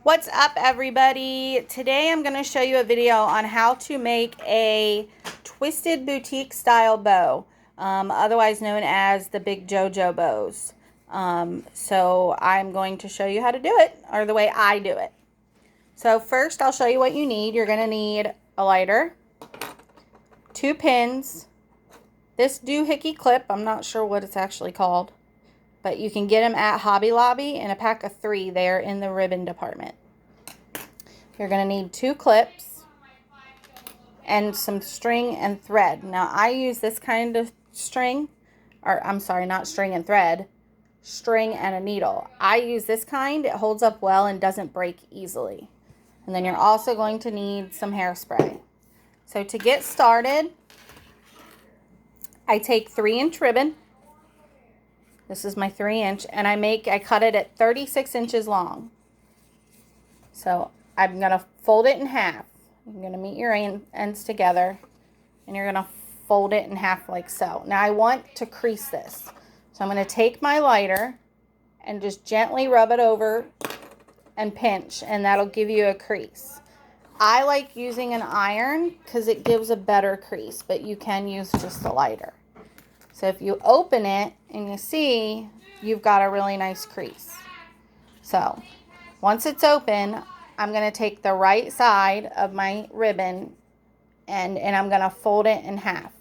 What's up, everybody? Today I'm going to show you a video on how to make a twisted boutique style bow, otherwise known as the big JoJo bows. So I'm going to show you how to do it, or the way I do it. So first I'll show you what you need. You're going to need a lighter, 2 pins, this doohickey clip, I'm not sure what it's actually called, but you can get them at Hobby Lobby, and a pack of 3 there in the ribbon department. You're going to need 2 clips and some string and thread. Now I use this kind of string, or I'm sorry, not string and thread, string and a needle. I use this kind. It holds up well and doesn't break easily. And then you're also going to need some hairspray. So to get started, I take 3-inch ribbon. This is my 3-inch, and I cut it at 36 inches long. So I'm going to fold it in half. You're going to meet your ends together, and you're going to fold it in half like so. Now I want to crease this. So I'm going to take my lighter and just gently rub it over and pinch, and that'll give you a crease. I like using an iron because it gives a better crease, but you can use just a lighter. So if you open it and you see, you've got a really nice crease. So once it's open, I'm going to take the right side of my ribbon and I'm going to fold it in half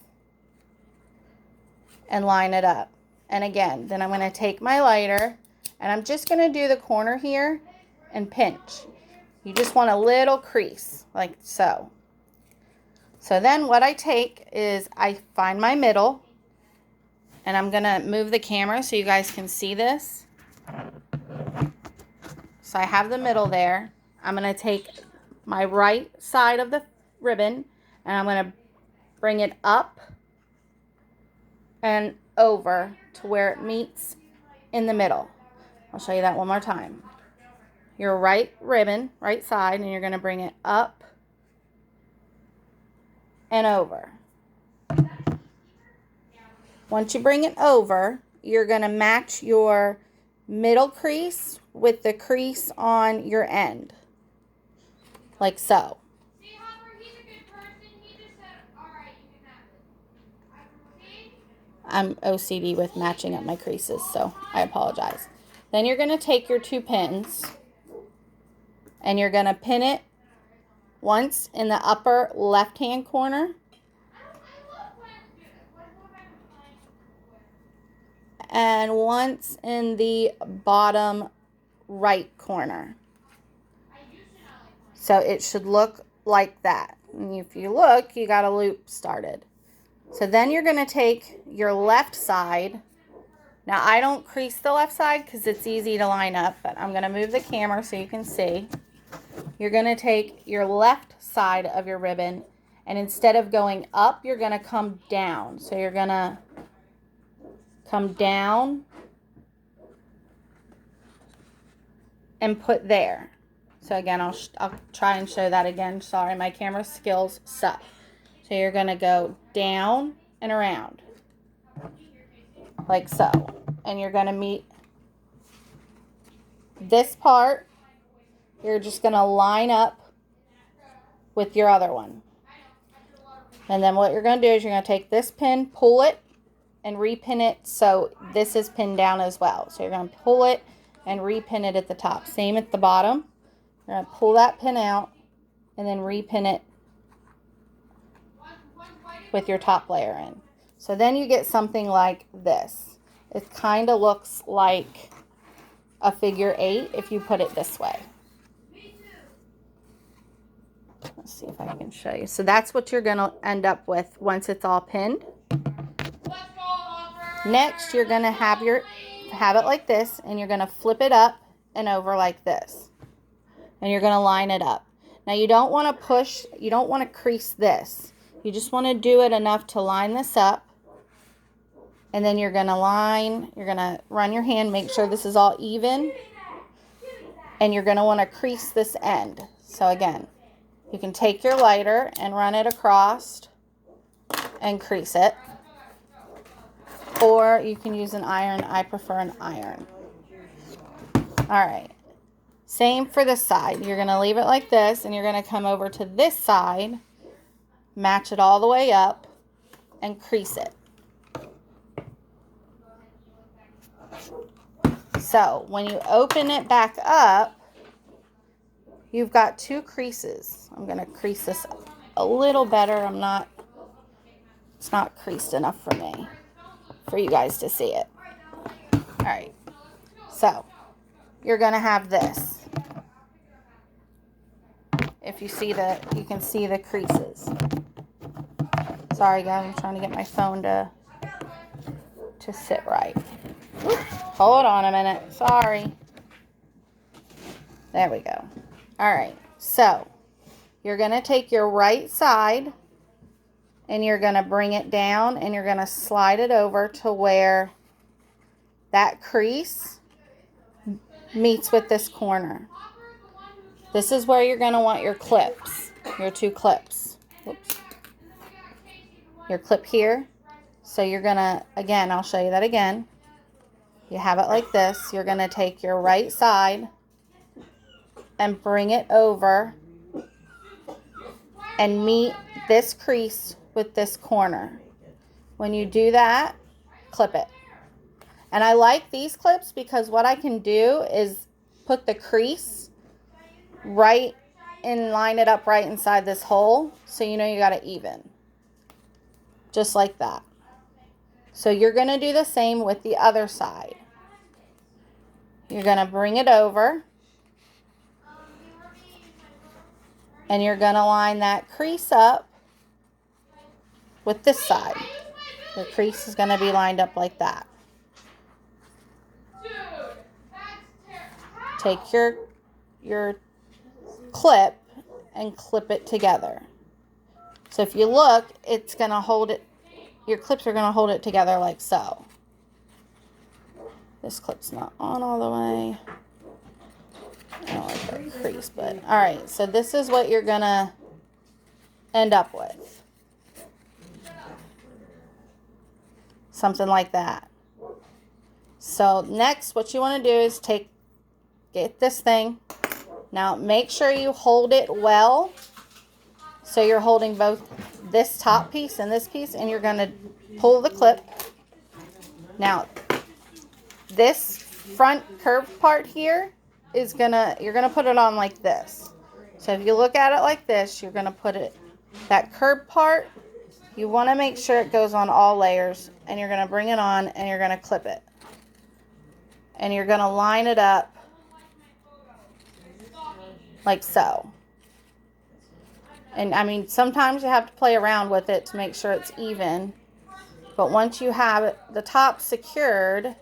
and line it up. And again, then I'm going to take my lighter and I'm just going to do the corner here and pinch. You just want a little crease like so. So then what I take is I find my middle. And I'm going to move the camera so you guys can see this. So I have the middle there. I'm going to take my right side of the ribbon and I'm going to bring it up and over to where it meets in the middle. I'll show you that one more time. Your right ribbon, right side, and you're going to bring it up and over. Once you bring it over, you're going to match your middle crease with the crease on your end, like so. I'm OCD with matching up my creases, so I apologize. Then you're going to take your 2 pins, and you're going to pin it once in the upper left-hand corner, and once in the bottom right corner. So it should look like that. And if you look, you got a loop started. So then you're going to take your left side. Now I don't crease the left side because it's easy to line up, but I'm going to move the camera so you can see. You're going to take your left side of your ribbon, and instead of going up, you're going to come down. So you're going to come down and put there. So again, I'll try and show that again. Sorry, my camera skills suck. So you're going to go down and around like so. And you're going to meet this part. You're just going to line up with your other one. And then what you're going to do is you're going to take this pin, pull it, and repin it so this is pinned down as well. So you're going to pull it and repin it at the top. Same at the bottom. You're going to pull that pin out and then repin it with your top layer in. So then you get something like this. It kind of looks like a figure 8 if you put it this way. Let's see if I can show you. So that's what you're going to end up with once it's all pinned. Next, you're going to have it like this, and you're going to flip it up and over like this. And you're going to line it up. Now you don't want to push, you don't want to crease this. You just want to do it enough to line this up. And then you're going to run your hand, make sure this is all even. And you're going to want to crease this end. So again, you can take your lighter and run it across and crease it. Or you can use an iron. I prefer an iron. All right. Same for this side. You're going to leave it like this, and you're going to come over to this side, match it all the way up, and crease it. So when you open it back up, you've got 2 creases. I'm going to crease this a little better. It's not creased enough for me, for you guys to see it. All right. So you're going to have this. If you see you can see the creases. Sorry guys, I'm trying to get my phone to sit right. Oops, hold on a minute. Sorry. There we go. All right. So you're going to take your right side and you're going to bring it down and you're going to slide it over to where that crease meets with this corner. This is where you're going to want your clips, your 2 clips. Whoops. Your clip here. So you're going to, again, I'll show you that again. You have it like this. You're going to take your right side and bring it over and meet this crease with this corner. When you do that, clip it. And I like these clips because what I can do is put the crease right and line it up right inside this hole, so you know you got it even. Just like that. So you're going to do the same with the other side. You're going to bring it over and you're going to line that crease up with this side. The crease is going to be lined up like that. Take your clip and clip it together. So if you look, it's going to hold it, your clips are going to hold it together like so. This clip's not on all the way. I don't like that crease, but alright, so this is what you're going to end up with. Something like that. So next, what you want to do is get this thing. Now make sure you hold it well. So you're holding both this top piece and this piece, and you're going to pull the clip. Now this front curved part here is you're gonna put it on like this. So if you look at it like this, you're gonna put it, that curved part, you want to make sure it goes on all layers, and you're gonna bring it on and you're gonna clip it. And you're gonna line it up like so. And I mean, sometimes you have to play around with it to make sure it's even. But once you have the top secured,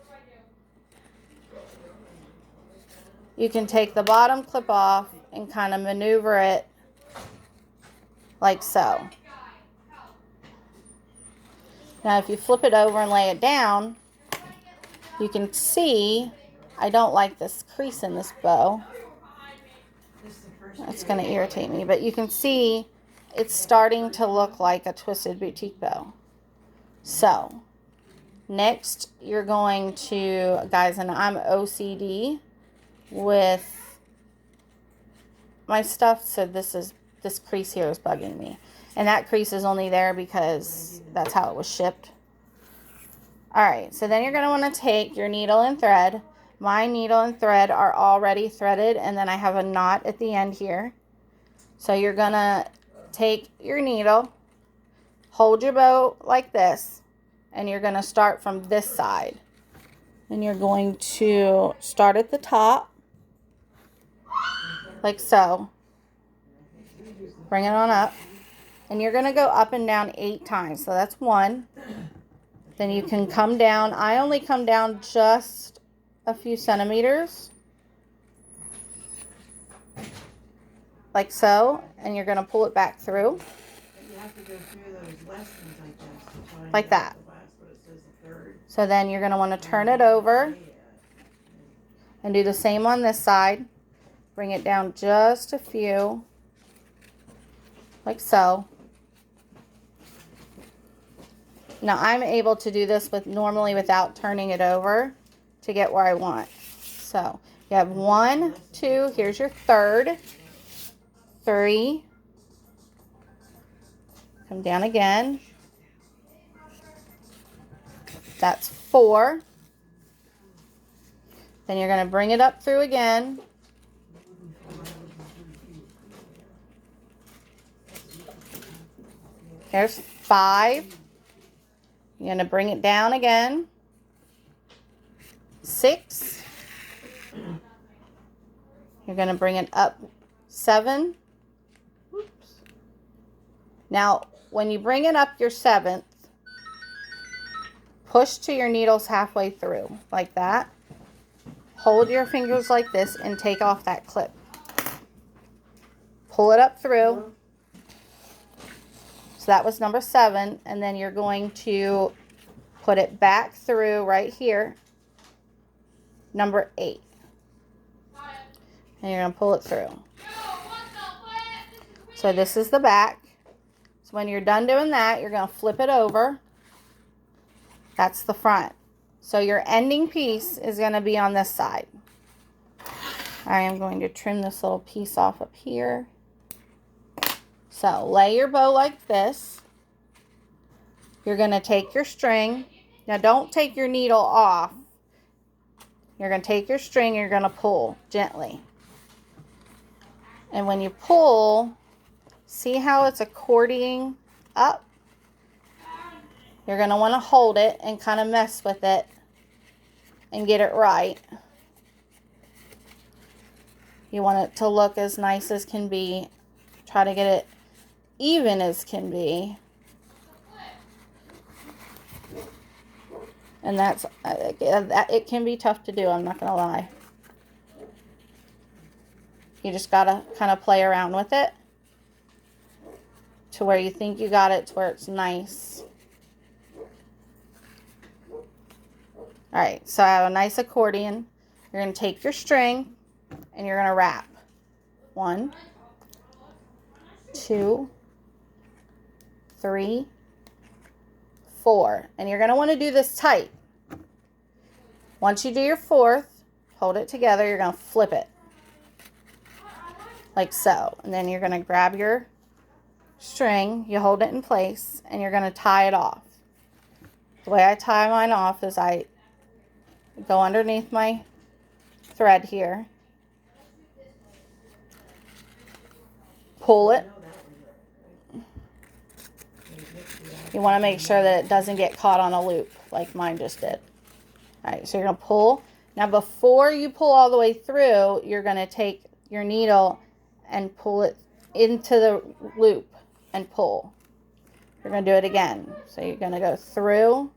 you can take the bottom clip off and kind of maneuver it like so. Now if you flip it over and lay it down, you can see I don't like this crease in this bow. That's going to irritate me, but you can see it's starting to look like a twisted boutique bow. So next you're going to, guys, and I'm OCD with my stuff, so this crease here is bugging me, and that crease is only there because that's how it was shipped. Alright, so then you're going to want to take your needle and thread. My needle and thread are already threaded, and then I have a knot at the end here. So you're going to take your needle, hold your bow like this, and you're going to start from this side. And you're going to start at the top, like so. Bring it on up. And you're going to go up and down 8 times. So that's 1. Then you can come down. I only come down just a few centimeters. Like so. And you're going to pull it back through. Like that. So then you're going to want to turn it over. And do the same on this side. Bring it down just a few. Like so. Now I'm able to do this normally without turning it over to get where I want. So You have 1, 2, here's your third, 3, come down again, that's 4, then you're going to bring it up through again, there's 5, you're going to bring it down again, 6, you're going to bring it up, 7. Oops. Now, when you bring it up your 7th, push to your needles halfway through, like that. Hold your fingers like this and take off that clip. Pull it up through. So that was number 7, and then you're going to put it back through right here, number 8. And you're going to pull it through. So this is the back. So when you're done doing that, you're going to flip it over. That's the front. So your ending piece is going to be on this side. I am going to trim this little piece off up here. So lay your bow like this. You're going to take your string. Now don't take your needle off. You're going to take your string, you're going to pull gently. And when you pull, see how it's accordioning up? You're going to want to hold it and kind of mess with it and get it right. You want it to look as nice as can be. Try to get it even as can be. And that's, it can be tough to do, I'm not going to lie. You just got to kind of play around with it to where you think you got it, to where it's nice. Alright, so I have a nice accordion. You're going to take your string and you're going to wrap. 1, 2, 3, 4. And you're going to want to do this tight. Once you do your 4th, hold it together, you're going to flip it. Like so. And then you're going to grab your string, you hold it in place, and you're going to tie it off. The way I tie mine off is I go underneath my thread here, pull it. You want to make sure that it doesn't get caught on a loop like mine just did. Alright, so you're going to pull. Now before you pull all the way through, you're going to take your needle and pull it into the loop and pull. You're going to do it again. So you're going to go through.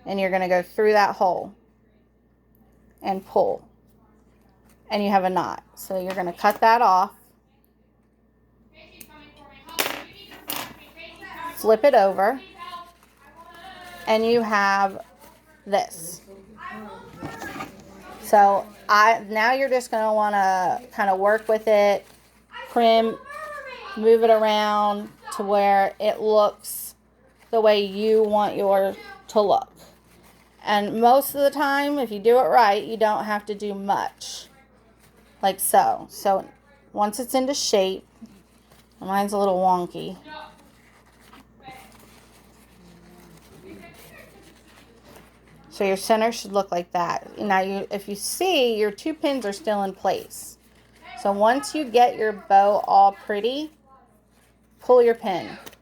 And you're going to go through that hole and pull. And you have a knot. So you're going to cut that off. Flip it over. And you have this. So now you're just going to want to kind of work with it, trim, move it around to where it looks the way you want yours to look. And most of the time, if you do it right, you don't have to do much. Like so. So once it's into shape, mine's a little wonky. So your center should look like that. Now, if you see, your 2 pins are still in place. So once you get your bow all pretty, pull your pin.